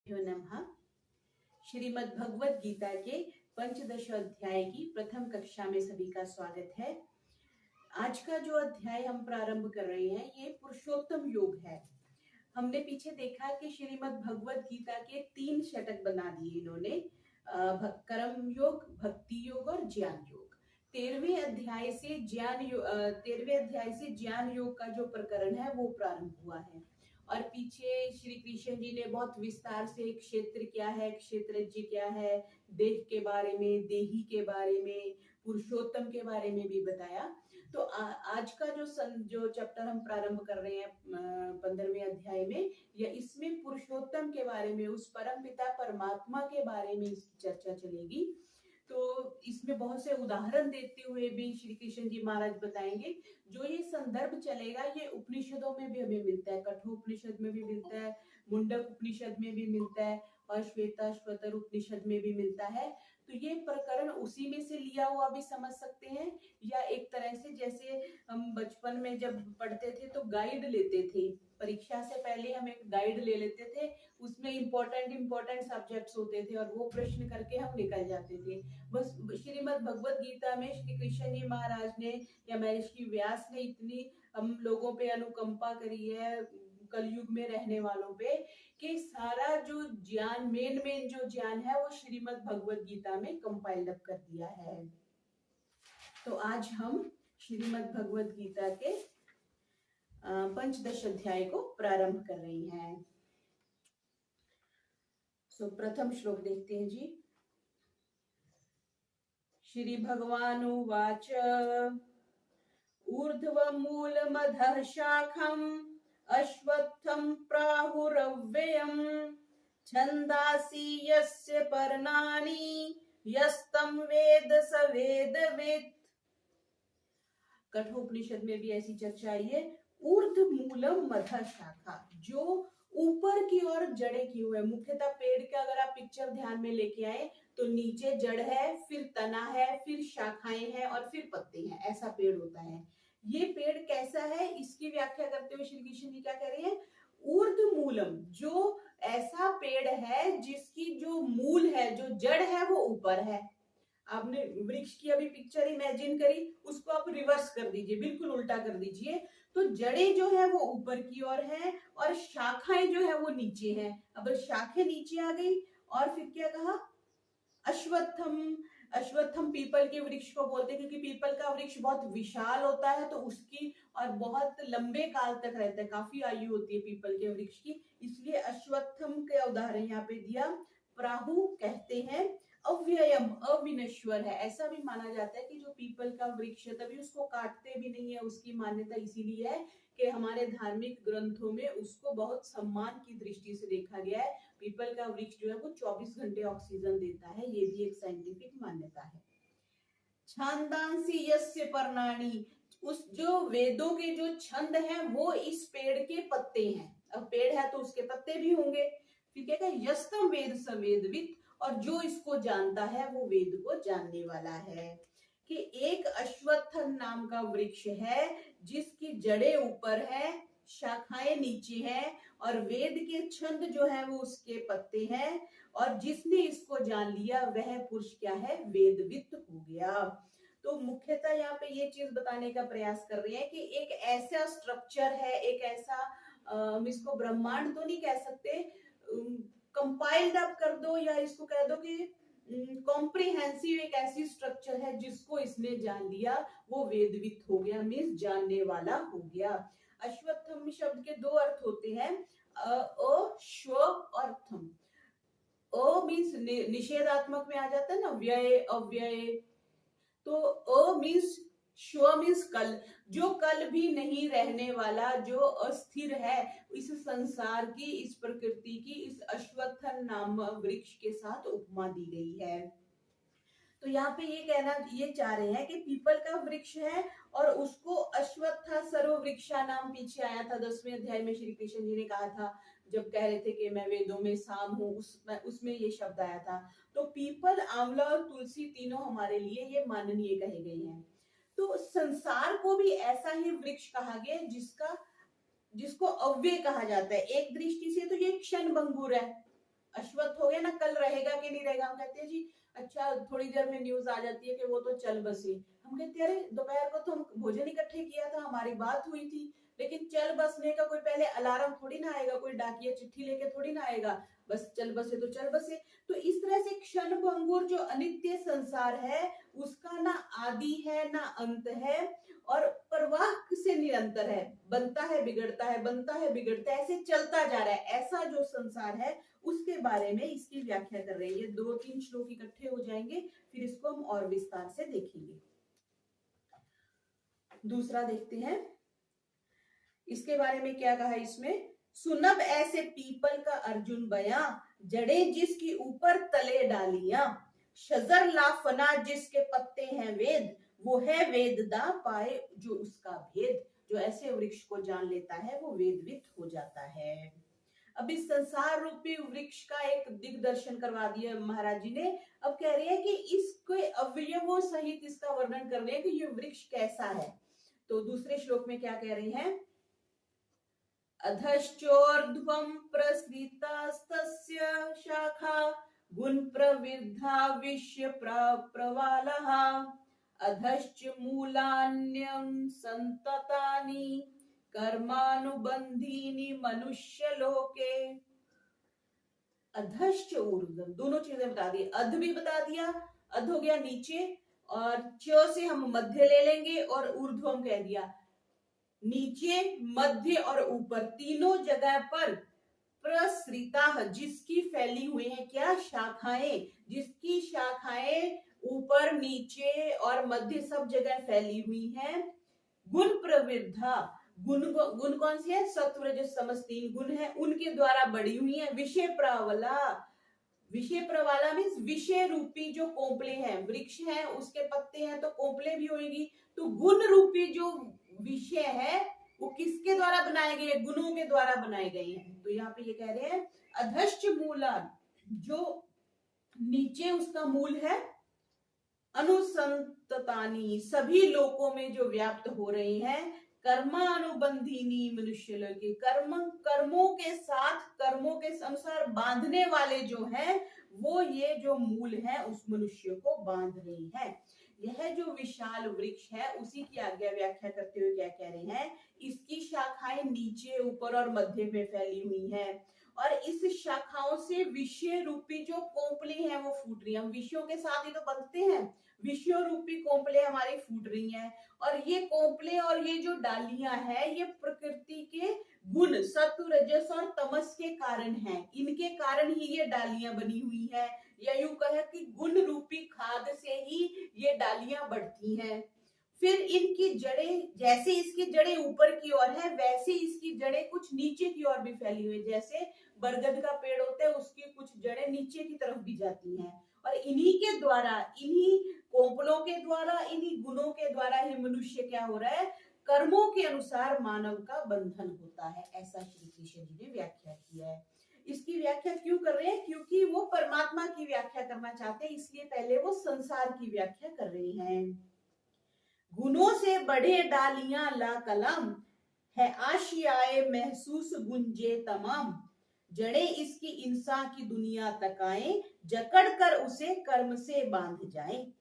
नमः। श्रीमद् भगवत गीता के पंचदश अध्याय की प्रथम कक्षा में सभी का स्वागत है। आज का जो अध्याय हम प्रारंभ कर रहे हैं ये पुरुषोत्तम योग है। हमने पीछे देखा कि श्रीमद् भगवत गीता के 3 षटक बना दिए इन्होंने, कर्म योग, भक्ति योग और ज्ञान योग। 13वें अध्याय से ज्ञान योग का जो प्रकरण है वो प्रारंभ हुआ है। और पीछे श्री कृष्ण जी ने बहुत विस्तार से क्षेत्र क्या है, क्षेत्रज्ञ क्या है, देह के बारे में, देही के बारे में, पुरुषोत्तम के बारे में भी बताया। तो आज का जो चैप्टर हम प्रारंभ कर रहे हैं 15वें अध्याय में, या इसमें पुरुषोत्तम के बारे में, उस परम पिता परमात्मा के बारे में इसकी चर्चा चलेगी। तो इसमें बहुत से उदाहरण देते हुए भी श्री कृष्ण जी महाराज बताएंगे। जो ये संदर्भ चलेगा ये उपनिषदों में भी हमें मिलता है, कठोपनिषद में भी मिलता है, मुंडक उपनिषद में भी मिलता है और श्वेताश्वतर उपनिषद में भी मिलता है। तो ये प्रकरण उसी में से लिया हुआ भी समझ सकते हैं, या एक तरह से जैसे हम बचपन में जब पढ़ते थे तो गाइड लेते थे, परीक्षा से पहले हम एक गाइड ले लेते थे, उसमें इम्पोर्टेंट सब्जेक्ट्स होते थे और वो प्रश्न करके हम निकल जाते थे। बस श्रीमद् भगवत गीता में श्री कृष्ण जी महाराज ने या महर्षि व्यास ने इतनी हम लोगों पे अनुकंपा करी है कलयुग में रहने वालों पे, कि सारा जो ज्ञान मेन जो ज्ञान है वो श्रीमद् भगवत गीता में कंपाइल अप कर दिया है। तो आज हम श्रीमद् भगवत गीता के पंचदश अध्याय को प्रारंभ कर रहे हैं। तो प्रथम श्लोक देखते हैं जी। श्री भगवानुवाच ऊर्ध्वमूलमधः शाखम् अश्वत्थं प्राहुरव्ययम् छन्दांसि यस्य पर्णानि यस्तं वेद स वेदवित्। कठोपनिषद में भी ऐसी चर्चा आई है। ऊर्ध्वमूलम मधः शाखा, जो ऊपर की ओर जड़े किए हुए, मुख्यतः पेड़ का अगर आप पिक्चर ध्यान में लेके आए तो नीचे जड़ है, फिर तना है, फिर शाखाएं हैं और फिर पत्ते हैं, ऐसा पेड़ होता है। ये पेड़ कैसा है इसकी व्याख्या करते हुए श्री कृष्ण जी क्या कह रहे हैं, ऊर्ध्वमूलम, जो ऐसा पेड़ है जिसकी जो मूल है, जो जड़ है वो ऊपर है। आपने वृक्ष की अभी पिक्चर इमेजिन करी, उसको आप रिवर्स कर दीजिए, बिल्कुल उल्टा कर दीजिए, तो जड़ें जो है वो ऊपर की ओर है और शाखाएं जो है वो नीचे हैं। अब शाखें नीचे आ गई और फिर क्या कहा, अश्वत्थम पीपल के वृक्ष को बोलते हैं, क्योंकि पीपल का वृक्ष बहुत विशाल होता है तो उसकी और बहुत लंबे काल तक रहता है, काफी आयु होती है पीपल के वृक्ष की, इसलिए अश्वत्थम के उदाहरण यहाँ पे दिया। प्राहु कहते हैं अव्ययम, अविनश्वर है, ऐसा भी माना जाता है कि जो पीपल का वृक्ष है तभी उसको काटते भी नहीं है। उसकी मान्यता इसीलिए है कि हमारे धार्मिक ग्रंथों में उसको बहुत सम्मान की दृष्टि से देखा गया है। पीपल का वृक्ष जो है वो 24 घंटे ऑक्सीजन देता है, ये भी एक साइंटिफिक मान्यता है। छांदांसी यस्य पर्णानि, उस जो वेदों के जो छंद हैं वो इस पेड़ के पत्ते हैं। अब पेड़ है तो उसके पत्ते भी होंगे। ठीक है, यस्तम वेद सवेदवित्, और जो इसको जानता है वो वेद को जानने वाला है। कि एक अश्वत्थन नाम का वृक्ष है जिसकी जड़ें ऊपर है, शाखाएं नीचे हैं और वेद के छंद जो है वो उसके पत्ते हैं, और जिसने इसको जान लिया वह पुरुष क्या है, वेदवित् हो गया। तो मुख्यतः यहाँ पे ये चीज बताने का प्रयास कर रहे हैं कि एक ऐसा स्ट्रक्चर है, एक ऐसा इसको ब्रह्मांड तो नहीं कह सकते, कंपाइल्ड अप कर दो या इसको कह दो कि कॉम्प्रिहेंसिव एक ऐसी स्ट्रक्चर है जिसको इसने जान लिया वो वेदवित् हो गया, मीन्स जानने वाला हो गया। अश्वत्थम शब्द के 2 अर्थ होते हैं, अश्व और थम। अ मीन्स निषेधात्मक में आ जाता है ना, व्यय अव्यय, तो अ मीन्स, श्व मीन्स कल, जो कल भी नहीं रहने वाला, जो अस्थिर है, इस संसार की, इस प्रकृति की, इस अश्वत्थन नाम वृक्ष के साथ उपमा दी गई है। तो यहाँ पे ये कहना ये चाह रहे हैं कि पीपल का वृक्ष है और उसको अश्वत्था सर्व वृक्षा नाम पीछे आया था 10वें अध्याय में, श्री कृष्ण जी ने कहा था जब कह रहे थे कि मैं वेदों में साम हूँ, उसमें ये शब्द आया था। तो पीपल, आंवला और तुलसी तीनों हमारे लिए ये माननीय कहे गए हैं। तो संसार को भी ऐसा ही वृक्ष कहा गया जिसको अव्यय कहा जाता है। एक दृष्टि से तो ये क्षण भंगुर है, अश्वत्थ हो गया ना, कल रहेगा कि नहीं रहेगा। हम कहते हैं जी अच्छा, थोड़ी देर में न्यूज आ जाती है कि वो तो चल बसे। हम कहते हैं अरे दोपहर को तो हम भोजन इकट्ठे किया था, हमारी बात हुई थी, लेकिन चल बसने का कोई पहले अलार्म थोड़ी ना आएगा, कोई डाकिया चिट्ठी लेके थोड़ी ना आएगा, बस चल बसे तो चल बसे। तो इस तरह से क्षण भंगुर जो अनित्य संसार है उसका ना आदि है ना अंत है, और प्रवाह से निरंतर है, बनता है बिगड़ता है, बनता है बिगड़ता है, ऐसे चलता जा रहा है। ऐसा जो संसार है उसके बारे में इसकी व्याख्या कर रहे हैं। ये 2-3 श्लोक इकट्ठे हो जाएंगे, फिर इसको हम और विस्तार से देखेंगे। दूसरा देखते हैं इसके बारे में क्या कहा इसमें। सुनब ऐसे पीपल का अर्जुन बया, जड़े जिसकी ऊपर तले डालियां, शजर लाफना जिसके पत्ते हैं वेद, वो है वेददा पाए जो उसका भेद। जो ऐसे वृक्ष को जान लेता है वो वेदवित हो जाता है। अब इस संसार रूपी वृक्ष का एक दिग्दर्शन करवा दिया महाराज जी ने। अब कह रहे हैं कि इसके अवयवों सहित इसका वर्णन कर रहे हैं कि ये वृक्ष कैसा है। तो दूसरे श्लोक में क्या कह रहे हैं, अधश्चोर्ध्वं प्रसृतास्तस्य शाखा गुण प्रविद्धा विश्य प्रवालः, अधश्च मूलान्यं संततानि कर्मानुबंधीनि मनुष्य लोके। अधश्च ऊर्ध्वं, दोनों चीजें बता दी, अध भी बता दिया, अध हो गया नीचे, और च से हम मध्य ले लेंगे, और ऊर्ध्वम कह दिया नीचे, मध्य और ऊपर, तीनों जगह पर प्रसृता जिसकी फैली हुई है क्या, शाखाएं, जिसकी शाखाएं ऊपर नीचे और मध्य सब जगह फैली हुई हैं। गुण प्रवृद्धा, गुण कौन सी है, सत्व रजस तमस 3 गुण है, उनके द्वारा बढ़ी हुई है। विषय प्रवाला, विषय प्रवाला मीन्स विषय रूपी जो कोंपले हैं, वृक्ष है उसके पत्ते हैं तो कोंपले भी होंगी। तो गुण रूपी जो विषय है वो किसके द्वारा बनाए गए, गुणों के द्वारा बनाए गए हैं। तो यहाँ पे ये कह रहे हैं अधश्च मूला, जो नीचे उसका मूल है, अनुसंततानी सभी लोकों में जो व्याप्त हो रहे हैं, कर्मानुबंधिनी मनुष्य लोके, कर्मों के साथ, कर्मों के अनुसार बांधने वाले जो हैं वो ये जो मूल है उस मनुष्य को बांध रहे हैं। यह जो विशाल वृक्ष है उसी की आज्ञा व्याख्या करते हुए क्या कह रहे हैं, इसकी शाखाएं नीचे, ऊपर और मध्य में फैली हुई हैं, और इस शाखाओं से विषय रूपी जो कोंपले हैं वो फूट रही है। हम विषयों के साथ ही तो बनते हैं, विषयों रूपी कोंपले हमारी फूट रही हैं, और ये कोंपले और ये जो डालियां हैं ये प्रकृति के गुण सत्व रजस और तमस के कारण हैं, इनके कारण ही ये डालियां बनी हुई हैं, या यूं कहे कि गुण रूपी खाद से ही ये डालियां बढ़ती हैं। फिर इनकी जड़ें, जैसे इसकी जड़ें ऊपर की ओर है वैसे इसकी जड़ें कुछ नीचे की ओर भी फैली हुई, जैसे बरगद का पेड़ होता है उसकी कुछ जड़ें नीचे की तरफ भी जाती हैं, और इन्हीं के द्वारा, इन्हीं कोंपलों के द्वारा, इन्हीं गुणों के द्वारा ही मनुष्य क्या हो रहा है, कर्मों के अनुसार मानव का बंधन होता है। ऐसा श्री कृष्ण जी ने व्याख्या किया है। इसकी व्याख्या क्यों कर रहे हैं, क्योंकि वो परमात्मा की व्याख्या करना चाहते हैं, इसलिए पहले वो संसार की व्याख्या कर रहे हैं। गुणों से बढ़े डालियां ला कलम, है आशियाए महसूस गुंजे तमाम, जड़े इसकी इंसान की दुनिया तकाए, जकड़ कर उसे कर्म से बांध जाए।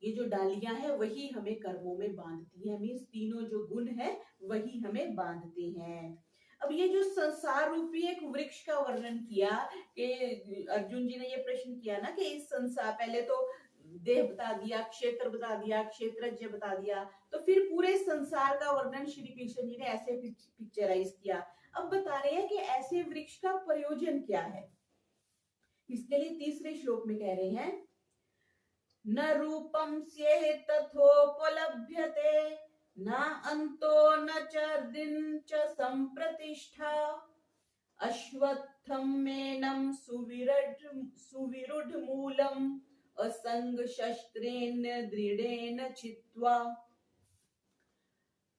ये जो डालियां है वही हमें कर्मों में बांधती है, मीन्स तीनों जो गुण है वही हमें बांधते हैं। अब ये जो संसार रूपी एक वृक्ष का वर्णन किया, कि अर्जुन जी ने ये प्रश्न किया ना कि इस संसार, पहले तो देह बता दिया, क्षेत्र बता दिया, क्षेत्रज्ञ बता दिया, तो फिर पूरे संसार का वर्णन श्री कृष्ण जी ने ऐसे पिक्चराइज किया। अब बता रहे हैं कि ऐसे वृक्ष का प्रयोजन क्या है। इसके लिए तीसरे श्लोक में कह रहे हैं, न रूपम स्ये तथोपलभ्यते, न अंतो न चर्दिन च संप्रतिष्ठा, अश्वत्थम मेनम सुविरुढ़ मूलम, असंग शस्त्रेण दृढ़ेन छित्त्वा।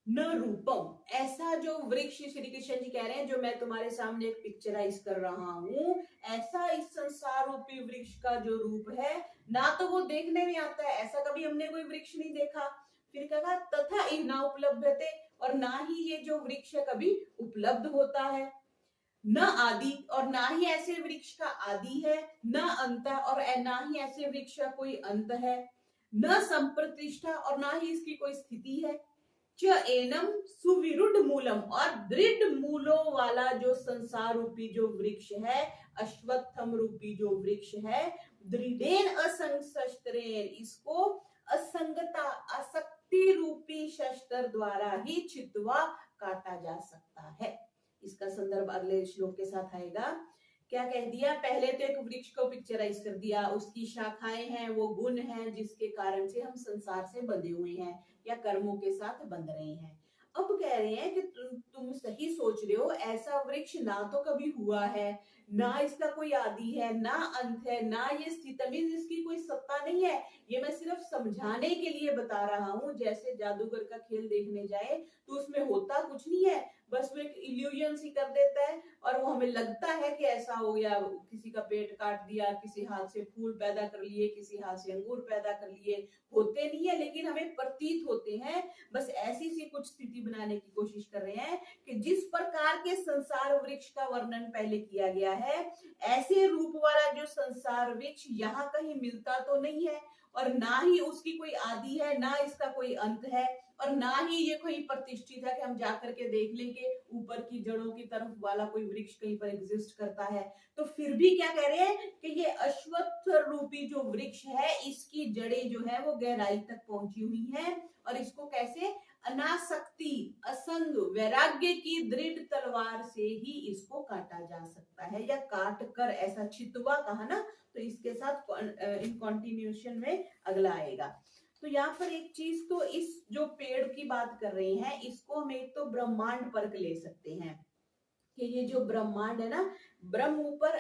न रूपम, ऐसा जो वृक्ष श्री कृष्ण जी कह रहे हैं, जो मैं तुम्हारे सामने एक पिक्चराइज कर रहा हूं, ऐसा इस संसार रूपी वृक्ष का जो रूप है, ना तो वो देखने में आता है, ऐसा कभी हमने कोई वृक्ष नहीं देखा। फिर कहा तथा न उपलब्धते, और ना ही ये जो वृक्ष कभी उपलब्ध होता है। न आदि और ना ही ऐसे वृक्ष का आदि है, न अंत और ना ही ऐसे वृक्ष का कोई अंत है, न संप्रतिष्ठा और ना ही इसकी कोई स्थिति है। च एनम सुविरुद्ध मूलम और दृढ़ मूलों वाला जो संसार रूपी जो वृक्ष है, अश्वत्थम रूपी जो वृक्ष है, दृढ़ेन असंग शस्त्रेण, इसको असंगता आसक्ति रूपी शस्त्र द्वारा ही छित्वा काटा जा सकता है। इसका संदर्भ अगले श्लोक के साथ आएगा। क्या कह दिया, पहले तो एक वृक्ष को पिक्चराइज कर दिया, उसकी शाखाएं हैं, वो गुण हैं जिसके कारण से हम संसार से बंधे हुए हैं या कर्मों के साथ बंध रहे हैं। अब कह रहे हैं कि तुम सही सोच रहे हो, ऐसा वृक्ष ना तो कभी हुआ है, ना इसका कोई आदि है, ना अंत है, ना ये स्थिति, इसकी कोई सत्ता नहीं है। ये मैं सिर्फ समझाने के लिए बता रहा हूँ। जैसे जादूगर का खेल देखने जाए तो उसमें होता कुछ नहीं है, बस वो एक इल्यूजन सी कर देता है और वो हमें लगता है कि ऐसा हो गया, किसी का पेट काट दिया, किसी हाथ से फूल पैदा कर लिए, किसी हाथ से अंगूर पैदा कर लिए, होते नहीं है लेकिन हमें प्रतीत होते हैं। बस ऐसी सी कुछ स्थिति बनाने की कोशिश कर रहे हैं कि जिस प्रकार के संसार वृक्ष का वर्णन पहले किया गया है, ऐसे रूप वाला जो संसार वृक्ष यहाँ कहीं मिलता तो नहीं है, और ना ही उसकी कोई आदि है, ना इसका कोई अंत है, और ना ही ये कोई प्रतिष्ठित है कि हम जाकर के देख लेंगे ऊपर की जड़ों की तरफ वाला कोई वृक्ष कहीं पर एग्जिस्ट करता है। तो फिर भी क्या कह रहे हैं कि ये अश्वत्थ रूपी जो वृक्ष है, इसकी जड़ें जो है वो गहराई तक पहुंची हुई हैं, और इसको कैसे अनासक्ति असंग वैराग्य की दृढ़ तलवार से ही इसको काटा जा सकता है, या काट कर, ऐसा छितवा कहा ना, तो इसके साथ इन कॉन्टिन्यूशन में अगला आएगा। तो यहाँ पर एक चीज, तो इस जो पेड़ की बात कर रहे हैं, इसको हम एक तो ब्रह्मांड पर ले सकते हैं कि ये जो ब्रह्मांड है ना, ब्रह्म ऊपर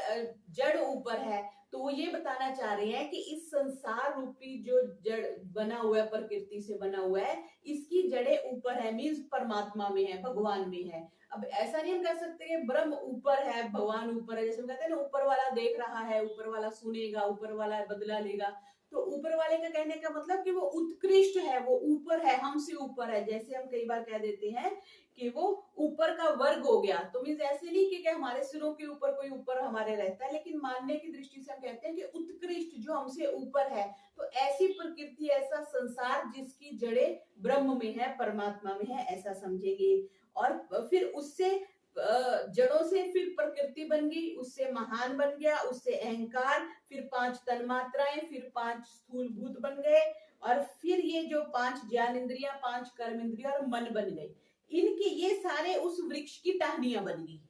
जड़ ऊपर है, तो वो ये बताना चाह रहे हैं कि इस संसार रूपी जो जड़ बना हुआ है, प्रकृति से बना हुआ है, इसकी जड़ें ऊपर है, मीन्स परमात्मा में है, भगवान में है। अब ऐसा नहीं हम कह सकते कि ब्रह्म ऊपर है, भगवान ऊपर है, जैसे हम कहते हैं ना ऊपर वाला देख रहा है, ऊपर वाला सुनेगा, ऊपर वाला बदला लेगा। तो ऊपर वाले का कहने का मतलब कि वो उत्कृष्ट है, वो ऊपर है, हमसे ऊपर है। जैसे हम कई बार कह देते हैं कि वो ऊपर का वर्ग हो गया, तो मीन्स ऐसे नहीं कि हमारे सिरों के ऊपर कोई ऊपर हमारे रहता है, लेकिन मानने की दृष्टि से हम कहते हैं कि उत्कृष्ट जो हमसे ऊपर है। तो ऐसी प्रकृति, ऐसा संसार जिसकी जड़ें ब्रह्म में है, परमात्मा में है, ऐसा समझेंगे। और फिर उससे जड़ों से फिर प्रकृति बन गई, उससे महान बन गया, उससे अहंकार, फिर 5 तन्मात्राएं, फिर 5 स्थूल भूत बन गए, और फिर ये जो 5 ज्ञान इंद्रियां, 5 कर्म इंद्रियां और मन बन गई। इनके ये सारे उस वृक्ष की टहनियां बन गई।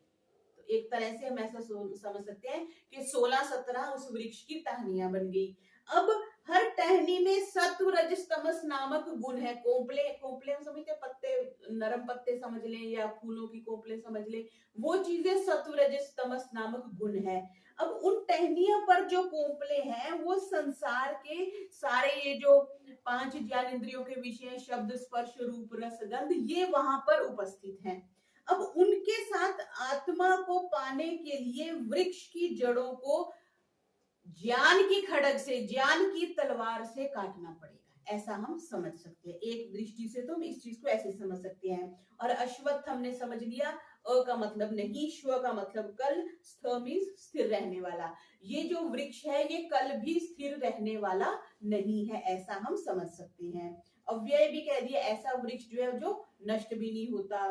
तो एक तरह से हम ऐसा समझ सकते हैं कि 16-17 उस वृक्ष की टहनियां बन गई। अब हर टहनी में सत्व रजस तमस नामक गुण है। कोंपले, कोंपले हम समझते हैं, पत्ते, नरम पत्ते समझ लें या फूलों की कोंपले समझ लें, वो चीजें सत्व रजस तमस नामक गुण है। अब उन टहनियों पर जो कोंपले हैं, वो संसार के सारे ये जो 5 ज्ञान इंद्रियों के विषय, शब्द, स्पर्श, रूप, रस, गंध, ये वहां पर उपस्थित हैं। अब उनके साथ आत्मा को पाने के लिए वृक्ष की जड़ों को ज्ञान की खड़ग से, ज्ञान की तलवार से काटना पड़ेगा, ऐसा हम समझ सकते हैं। एक दृष्टि से तो हम इस चीज को ऐसे समझ सकते हैं। और अश्वत्थ हमने समझ लिया, अ का मतलब नहीं, श्व का मतलब कल, स्थ मीन्स स्थिर रहने वाला। ये जो वृक्ष है ये कल भी स्थिर रहने वाला नहीं है, ऐसा हम समझ सकते हैं। अव्यय भी कह दिया, ऐसा वृक्ष जो है जो नष्ट भी नहीं होता।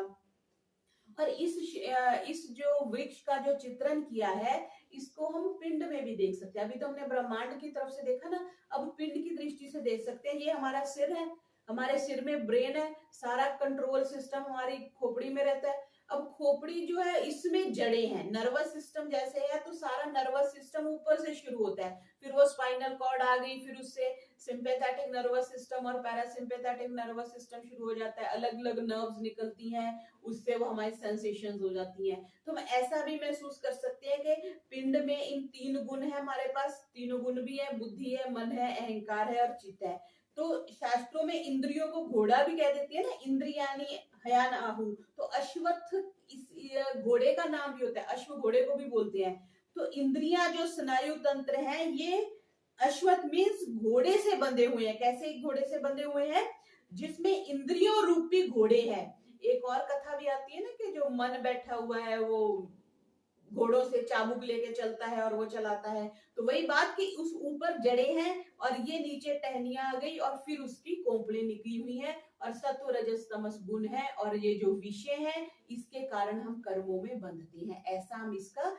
और इस जो वृक्ष का जो चित्रण किया है, इसको हम पिंड में भी देख सकते हैं। अभी तो हमने ब्रह्मांड की तरफ से देखा ना, अब पिंड की दृष्टि से देख सकते हैं। ये हमारा सिर है, हमारे सिर में ब्रेन है, सारा कंट्रोल सिस्टम हमारी खोपड़ी में रहता है। अब खोपड़ी जो है, इसमें जड़ें हैं, नर्वस सिस्टम जैसे है, तो सारा नर्वस सिस्टम ऊपर से शुरू होता है, फिर वो स्पाइनल कॉर्ड आ गई, फिर उससे सिंपैथेटिक नर्वस सिस्टम और पैरासिम्पैथेटिक नर्वस सिस्टम शुरू हो जाता है, अलग अलग नर्व्स निकलती हैं, उससे वो हमारी सेंसेशंस हो जाती हैं। तो हम ऐसा भी महसूस कर सकते हैं कि पिंड में इन 3 गुण है हमारे पास, तीनों गुण भी है, बुद्धि है, मन है, अहंकार है और चित्त है। तो शास्त्रों में इंद्रियों को घोड़ा भी कह देती है ना, इंद्रियानी हयान आहु। तो अश्वत्थ इस घोड़े का नाम भी होता है, अश्व घोड़े को भी बोलते हैं। तो इंद्रियां जो स्नायु तंत्र है, ये अश्वत्थ मीन्स घोड़े से बंधे हुए हैं। कैसे घोड़े से बंधे हुए हैं? जिसमें इंद्रियों रूपी घोड़े हैं। एक और कथा भी आती है ना कि जो मन बैठा हुआ है वो घोड़ों से चाबुक लेके चलता है और वो चलाता है। तो वही बात कि उस ऊपर जड़ें हैं और ये नीचे टहनियां आ गई और फिर उसकी कोंपलें निकली हुई हैं और सत्व रजस तमस गुण है और ये जो विषय है इसके कारण हम कर्मों में बंधते हैं। ऐसा हम इसका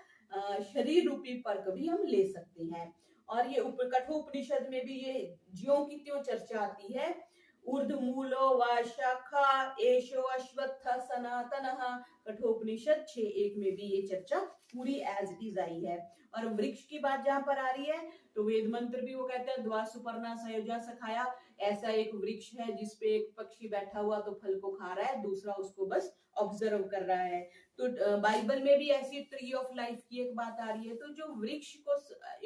शरीर रूपी पर्क भी हम ले सकते हैं। और ये कठोपनिषद में भी ये ज्यों की त्यों चर्चा आती है। ऊर्ध्वमूलो वा शाखा एषो अश्वत्थ सनातनः, कठोपनिषद 6:1 में भी ये चर्चा पूरी एज इट इज आई है। और वृक्ष की बात जहां पर आ रही है तो वेद मंत्र भी वो कहते हैं द्वा सुपर्णा सयोजा सखाया, ऐसा एक वृक्ष है जिसपे एक पक्षी बैठा हुआ तो फल को खा रहा है, दूसरा उसको बस ऑब्जर्व कर रहा है। तो बाइबल में भी ऐसी ट्री ऑफ लाइफ की एक बात आ रही है। तो जो वृक्ष को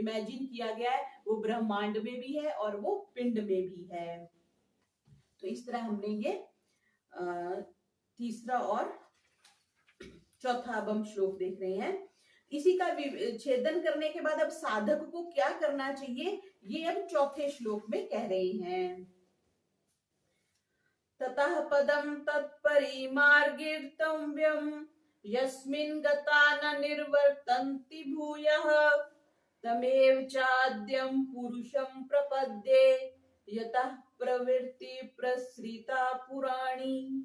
इमेजिन किया गया है वो ब्रह्मांड में भी है और वो पिंड में भी है। तो इस तरह हमने ये तीसरा और चौथा अब हम श्लोक देख रहे हैं। इसी का छेदन करने के बाद अब साधक को क्या करना चाहिए ये अब चौथे श्लोक में कह रहे हैं। ततः पदम तत्परिमार्गिर्तव्यम् यस्मिन् गता न निर्वर्तन्ति भूयः तमेव चाद्यं पुरुषं प्रपद्ये यतः प्रवृत्ति प्रसृता पुराणी।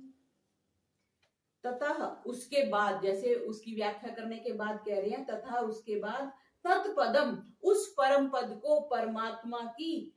तथा उसके बाद, जैसे उसकी व्याख्या करने के बाद कह रहे हैं, तथा उसके बाद तत्पदम उस परम पद को, परमात्मा की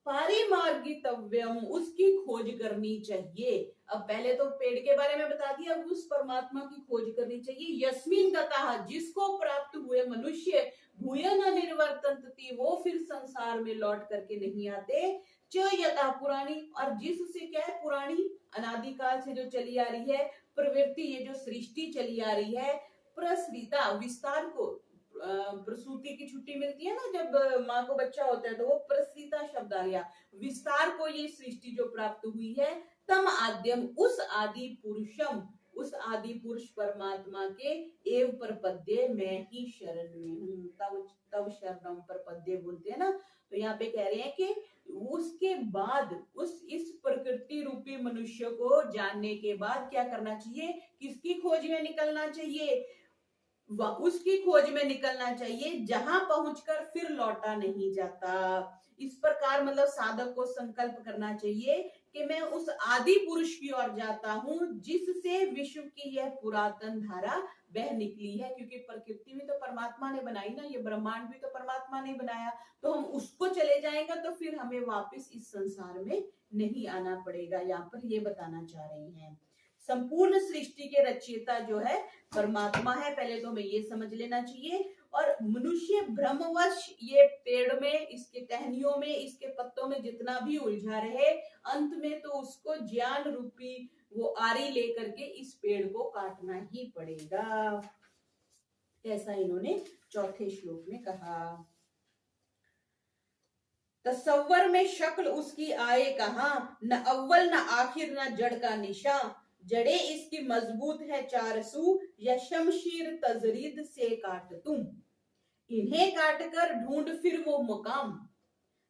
पारिमार्गितव्यम उसकी खोज करनी चाहिए। अब पहले तो पेड़ के बारे में बता दिया, अब उस परमात्मा की खोज करनी चाहिए। यस्मिन गतः जिसको प्राप्त हुए मनुष्य भूय न निर्वर्तन्ति वो फिर संसार में लौट करके नहीं आते। च यथा पुरानी और जिससे क्या है पुरानी अनादिकाल से जो चली आ रही है प्रवृत्ति, ये जो सृष्टि चली आ रही है, प्रसृता विस्तार को, प्रसूति की छुट्टी मिलती है ना जब माँ को बच्चा होता है तो वो प्रसृता शब्द आ गया, विस्तार को ये सृष्टि जो प्राप्त हुई है। तम आद्यम उस आदि पुरुषम उस आदि पुरुष परमात्मा के एव प्रपद्ये मैं ही शरण में हूँ। तब शरणम प्रपद्ये बोलते हैं ना। तो यहाँ पे कह रहे हैं कि उसके बाद इस प्रकृति रूपी मनुष्य को जानने के बाद क्या करना चाहिए, किसकी खोज में निकलना चाहिए, उसकी खोज में निकलना चाहिए जहां पहुंचकर फिर लौटा नहीं जाता। इस प्रकार मतलब साधक को संकल्प करना चाहिए कि मैं उस आदि पुरुष की ओर जाता हूं जिससे विश्व की यह पुरातन धारा बह निकली है। क्योंकि प्रकृति भी तो परमात्मा ने बनाई ना, ये ब्रह्मांड भी तो परमात्मा ने बनाया। तो हम उसको चले जाएंगे तो फिर हमें वापस इस संसार में नहीं आना पड़ेगा। यहाँ पर ये बताना चाह रहे हैं। संपूर्ण सृष्टि के रचयिता जो है परमात्मा है, पहले तो हमें ये समझ लेना चाहिए। और मनुष्य भ्रमवश ये पेड़ में, इसके टहनियों में, इसके पत्तों में जितना भी उलझा रहे, अंत में तो उसको ज्ञान रूपी वो आरी लेकर के इस पेड़ को काटना ही पड़ेगा। ऐसा इन्होंने चौथे श्लोक में कहा। तस्वर में शक्ल उसकी आए कहाँ, न अव्वल न आखिर न जड़ का निशा, जड़े इसकी मजबूत है चारसू, या शमशीर तजरीद से काट तुम, इन्हें काट कर ढूंढ फिर वो मुकाम,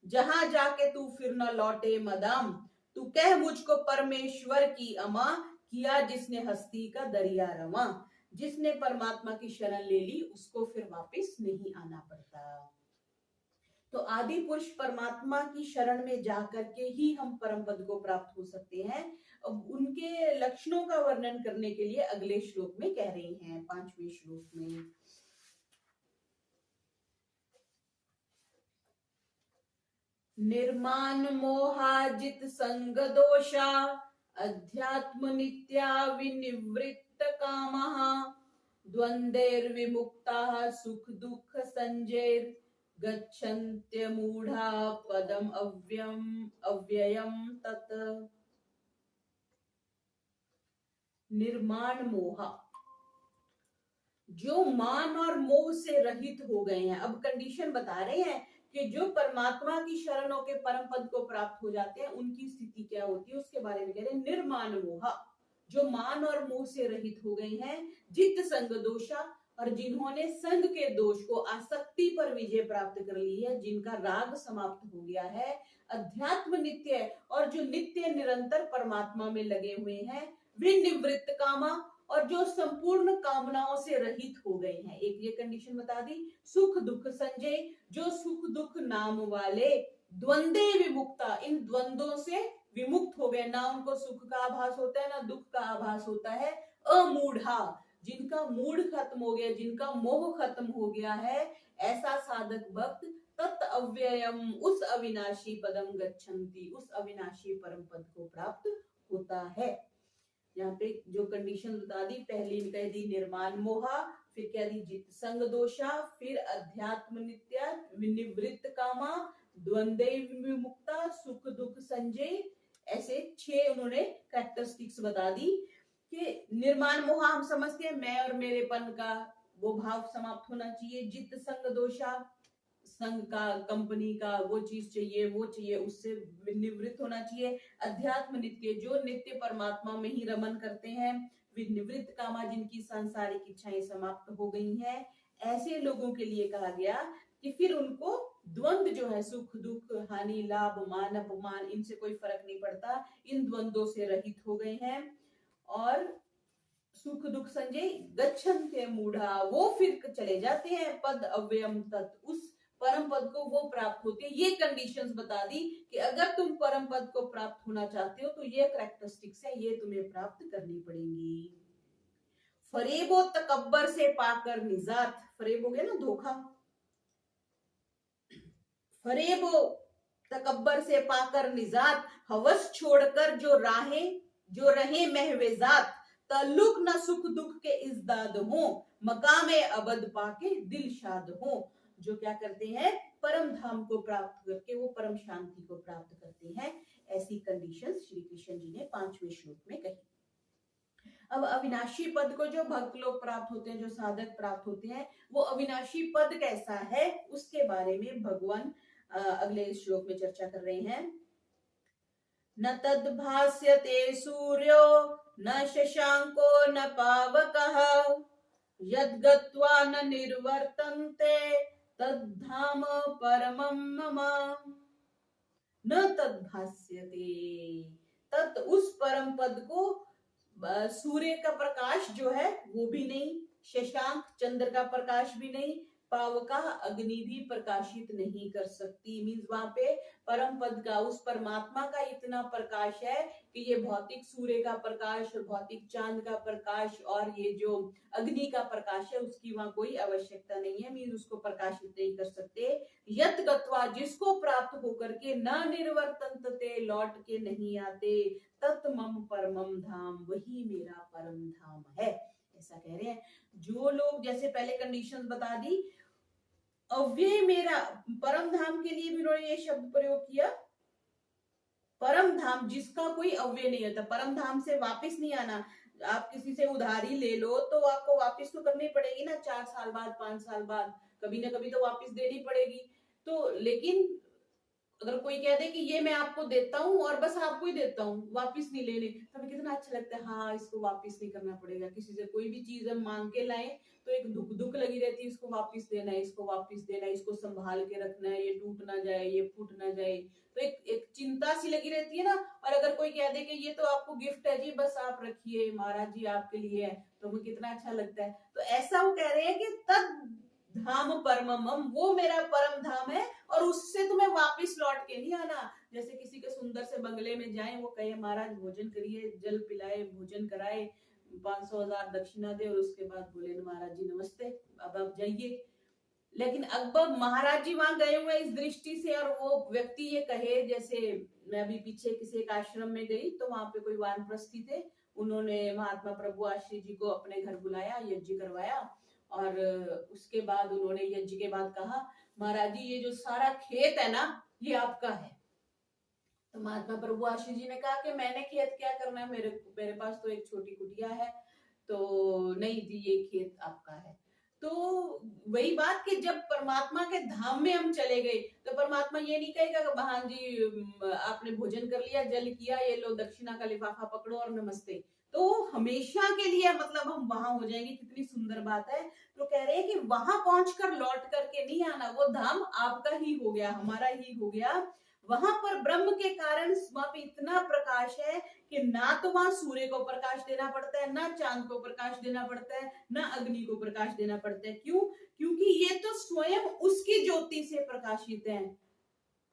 जहां जाके तू फिर न लौटे मदाम, तू कह मुझको परमेश्वर की अमा, किया जिसने हस्ती का दरिया रवा। जिसने परमात्मा की शरण ले ली उसको फिर वापस नहीं आना पड़ता। तो आदि पुरुष परमात्मा की शरण में जाकर के ही हम परम पद को प्राप्त हो सकते हैं। अब उनके लक्षणों का वर्णन करने के लिए अगले श्लोक में कह रहे हैं, 5वें श्लोक में। निर्माण मोहाजित संग दोषा, अध्यात्म नित्या विनिवृत्त कामः, द्वंद्वैर विमुक्ता सुख दुख संजैर, गच्छन्त्य मूढ़ा पदम अव्ययम तत्। निर्माण मोहा, जो मान और मोह से रहित हो गए हैं। अब कंडीशन बता रहे हैं कि जो परमात्मा की शरण होकर परम पद को प्राप्त हो जाते हैं उनकी स्थिति क्या होती है, उसके बारे में कह रहे हैं। निर्माण मोहा, जो मान और मोह से रहित हो गए हैं। जित संग दोषा, और जिन्होंने संग के दोष को, आसक्ति पर विजय प्राप्त कर ली है, जिनका राग समाप्त हो गया है। अध्यात्म नित्य, और जो नित्य निरंतर परमात्मा में लगे हुए हैं। विनिवृत्त कामा, और जो संपूर्ण कामनाओं से रहित हो गए हैं। एक ये कंडीशन बता दी। सुख दुख संजय, जो सुख दुख नाम वाले द्वंद्वे विमुक्ता, इन द्वंद्वों से विमुक्त हो गए, ना उनको सुख का आभास होता है ना दुख का आभास होता है। अमूढ़ा, जिनका मूड खत्म हो गया, जिनका मोह खत्म हो गया है, ऐसा साधक भक्त तत् अव्ययम, उस अविनाशी पदम गच्छन्ति, उस अविनाशी परम पद को प्राप्त होता है। यहाँ पे जो कंडीशन बता दी, पहली कह दी निर्माण मोहा, फिर क्या दी जित संग दोषा, फिर अध्यात्म नित्या, निवृत्त कामा, द्वंद्व विमुक्ता, सुख दुख संजय, ऐसे 6 उन्होंने कैरेक्टरिस्टिक्स बता दी कि निर्माण मोहा हम समझते हैं मैं और मेरेपन का वो भाव समाप्त होना चाहिए। जित संग दोषा, संघ का, कंपनी का, वो चीज चाहिए वो चाहिए, उससे निवृत्त होना चाहिए। अध्यात्म नित्य, जो नित्य परमात्मा में ही रमन करते हैं। निवृत्त कामा, जिनकी सांसारिक इच्छाएं समाप्त हो गई हैं, ऐसे लोगों के लिए कहा गया कि फिर उनको द्वंद्व जो है, सुख दुख हानि लाभ मान अपमान, इनसे कोई फर्क नहीं पड़ता, इन द्वंद्वों से रहित हो गए हैं। और सुख दुख संजय गच्छन्ते मूढ़ा, वो फिर चले जाते हैं पद अव्ययम तत्, उस परम पद को वो प्राप्त होते हैं। ये कंडीशंस बता दी कि अगर तुम परम पद को प्राप्त होना चाहते हो तो ये कैरेक्टरिस्टिक्स है, ये तुम्हें प्राप्त करनी पड़ेंगी। फरेबो तकब्बर से पाकर निजात, फरेब हो गया ना धोखा, फरेबो तकब्बर से पाकर निजात, हवस छोड़कर जो रहे महवेजात, तल्लुक न सुख दुख के इज़दाद हो, मकामे अबद पाके दिल शाद हो। जो क्या करते हैं, परम धाम को प्राप्त करके वो परम शांति को प्राप्त करते हैं। ऐसी कंडीशंस श्री कृष्ण जी ने 5वें श्लोक में कही। अब अविनाशी पद को जो भक्त लोग प्राप्त होते हैं, जो साधक प्राप्त होते हैं, वो अविनाशी पद कैसा है उसके बारे में भगवान अगले श्लोक में चर्चा कर रहे हैं। न तद्भास्यते सूर्यो न शशांको न पावकः, यद्गत्वा न निर्वर्तन्ते तद्धाम परमं मम। न तद्भास्यते, तत् उस परम पद को सूर्य का प्रकाश जो है वो भी नहीं, शशांक चंद्र का प्रकाश भी नहीं, पावका अग्नि भी प्रकाशित नहीं कर सकती। मीन्स वहां पे परम पद का, उस परमात्मा का इतना प्रकाश है कि ये भौतिक सूर्य का प्रकाश, भौतिक चांद का प्रकाश और ये जो अग्नि का प्रकाश है उसकी वहां कोई आवश्यकता नहीं है। मीन्स उसको प्रकाशित नहीं कर सकते। यत गत्वा, जिसको प्राप्त होकर के न निर्वर्तन्ते, लौट के नहीं आते, तत् मम परमम धाम, वही मेरा परम धाम है, ऐसा कह रहे हैं। जो लोग, जैसे पहले कंडीशंस बता दी, अव्यय मेरा परम धाम के लिए भी उन्होंने ये शब्द प्रयोग किया, परम धाम जिसका कोई अव्यय नहीं होता। परम धाम से वापस नहीं आना। आप किसी से उधारी ले लो तो आपको वापस तो करनी पड़ेगी ना, 4 साल बाद 5 साल बाद कभी ना कभी तो वापस देनी पड़ेगी। तो लेकिन अगर कोई कह दे कि ये मैं आपको देता हूँ और बस आपको ही देता हूँ, वापस नहीं लेने, तो हमें कितना अच्छा लगता है, हाँ इसको वापस नहीं करना पड़ेगा। किसी से कोई भी चीज हम मांग के लाएं तो एक दुख लगी रहती है, इसको वापस देना है, इसको वापस देना है, इसको संभाल के रखना है, ये टूट ना जाए, ये फूट ना जाए, तो एक चिंता सी लगी रहती है ना। और अगर कोई कह दे कि ये तो आपको गिफ्ट है जी, बस आप रखिए, महाराज जी आपके लिए है, तो हमें कितना अच्छा लगता है। तो ऐसा वो कह रहे हैं कि तद धाम परमम, वो मेरा परम धाम है और उससे तुम्हें वापस लौट के नहीं आना। जैसे किसी के सुंदर से बंगले में जाए, वो कहे महाराज भोजन करिए, जल पिलाए, भोजन कराए, 500,000 दक्षिणा दे और उसके बाद बोले महाराज जी नमस्ते, अब आप जाइए। लेकिन अब महाराज जी वहां गए हुए इस दृष्टि से, और वो व्यक्ति ये कहे, जैसे मैं अभी पीछे किसी एक आश्रम में गई तो वहां पे कोई वानप्रस्थी थे, उन्होंने महात्मा प्रभु आश्रय जी को अपने घर बुलाया, यज्ञ करवाया, और उसके बाद उन्होंने यज्ञ के बाद कहा महाराज जी ये जो सारा खेत है ना ये आपका है। तो महात्मा प्रभु आश्रय जी ने कहा कि मैंने खेत क्या करना है, मेरे पास तो एक छोटी कुटिया है, तो नहीं जी ये खेत आपका है। तो वही बात कि जब परमात्मा के धाम में हम चले गए तो परमात्मा ये नहीं कहेगा कि हाँ जी आपने भोजन कर लिया, जल किया, ये लो दक्षिणा का लिफाफा पकड़ो और नमस्ते, तो हमेशा के लिए मतलब हम वहां हो जाएंगे। कितनी सुंदर बात है। तो कह रहे हैं कि वहां पहुंचकर लौट करके नहीं आना, वो धाम आपका ही हो गया, हमारा ही हो गया। वहां पर ब्रह्म के कारण वहां पे इतना प्रकाश है कि ना तो वहां सूर्य को प्रकाश देना पड़ता है, ना चांद को प्रकाश देना पड़ता है, ना अग्नि को प्रकाश देना पड़ता है। क्यों? क्योंकि ये तो स्वयं उसकी ज्योति से प्रकाशित है।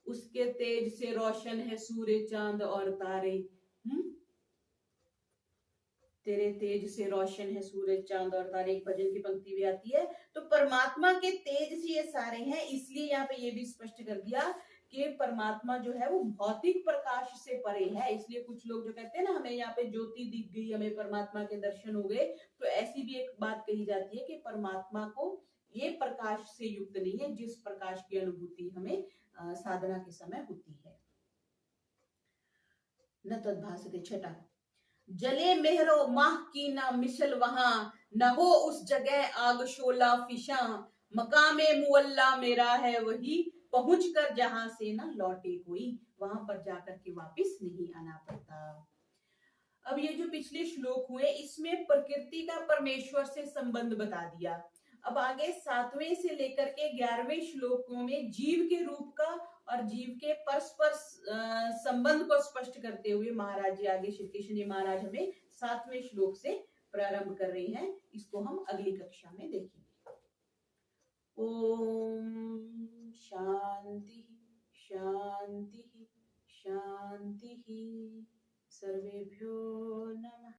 उसके तेज से रोशन है सूर्य, चांद और तारे। तेरे तेज से रोशन है सूरज, चांद और तारे, एक भजन की पंक्ति भी आती है। तो परमात्मा के तेज से ये सारे हैं, इसलिए यहाँ पे ये भी स्पष्ट कर दिया कि परमात्मा जो है वो भौतिक प्रकाश से परे है। इसलिए कुछ लोग जो कहते हैं ना हमें यहाँ पे ज्योति दिख गई, हमें परमात्मा के दर्शन हो गए, तो ऐसी भी एक बात कही जाती है कि परमात्मा को ये प्रकाश से युक्त नहीं है जिस प्रकाश की अनुभूति हमें साधना के समय होती है। न तद्भासते, छठा, जले मेहरो माह की ना मिसल वहां, न हो उस जगह आग शोला फिशा, मकामे मुअल्ला मेरा है वही, पहुंच कर जहां से ना लौटे कोई। वहां पर जाकर के वापिस नहीं आना पड़ता। अब ये जो पिछले श्लोक हुए इसमें प्रकृति का परमेश्वर से संबंध बता दिया। अब आगे 7वें से लेकर के 11वें श्लोकों में जीव के रूप का और जीव के परस्पर संबंध को स्पष्ट करते हुए महाराज जी आगे श्री कृष्ण जी महाराज हमें 7वें श्लोक से प्रारंभ कर रहे हैं। इसको हम अगली कक्षा में देखेंगे। ओम शांति शांति शांति। सर्वेभ्यो नमः।